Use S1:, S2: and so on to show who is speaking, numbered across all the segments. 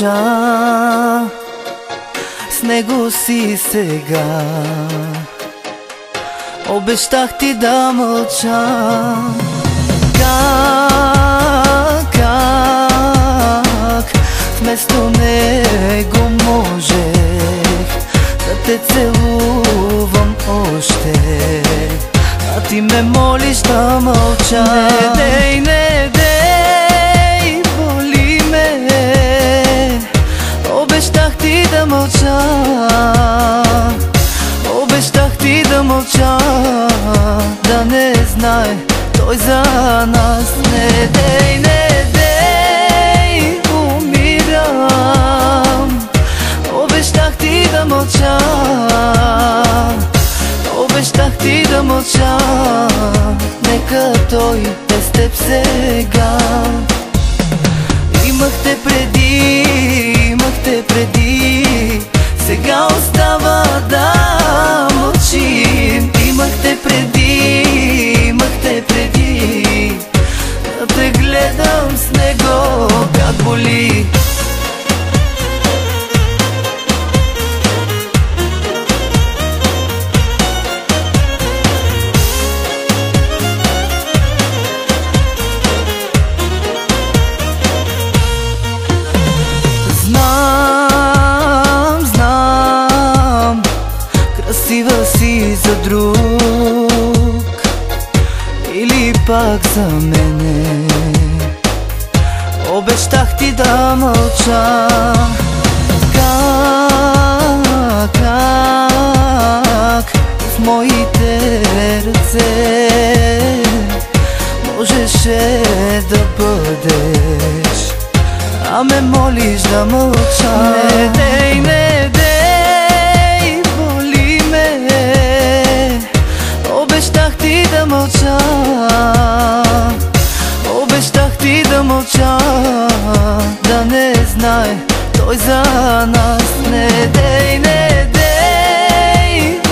S1: мълча, с него си сега. Обещах ти да мълча. Как вместо него можех да те целувам още, а ти ме молиш да мълча. Не дей, боли ме. Обещах ти да мълча. Обещах ти да мълча, да не знае той за нас. Не дей, умирам. Обещах ти да мълча. Обещах ти да мълча. Нека той е с теб сега. Имах те преди, сега остава да мълчим. Имах те преди, да те гледам с него как боли. Красива си за друг или пак за мене. Обещах ти да мълча. Как в моите ръце можеше да бъдеш, а ме молиш да мълча. Не дей, боли ме. Обещах ти да мълча. Обещах ти да мълча, да не знае той за нас. Не дей,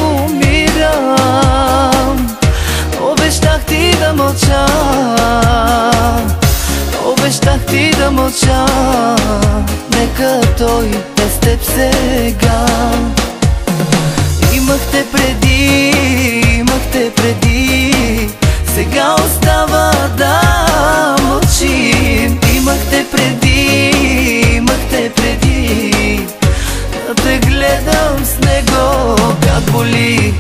S1: умирам. Обещах ти да мълча. Обещах ти да мълча. Нека той е с теб сега. Имах те преди, сега остава да мълчим. Имах те преди, да те гледам с него как боли.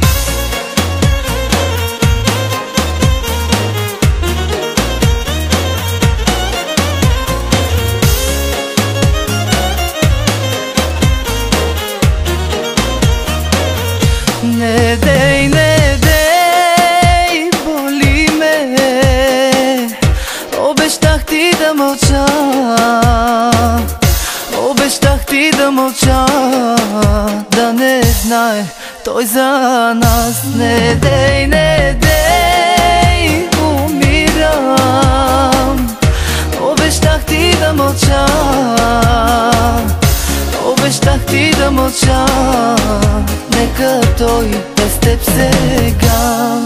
S1: Не дей, боли ме. Обещах ти да мълча. Обещах ти да мълча, да не знае той за нас. Не дей, умирам. Обещах ти да мълча. Обещах ти да мълча. Нека той е с теб сега.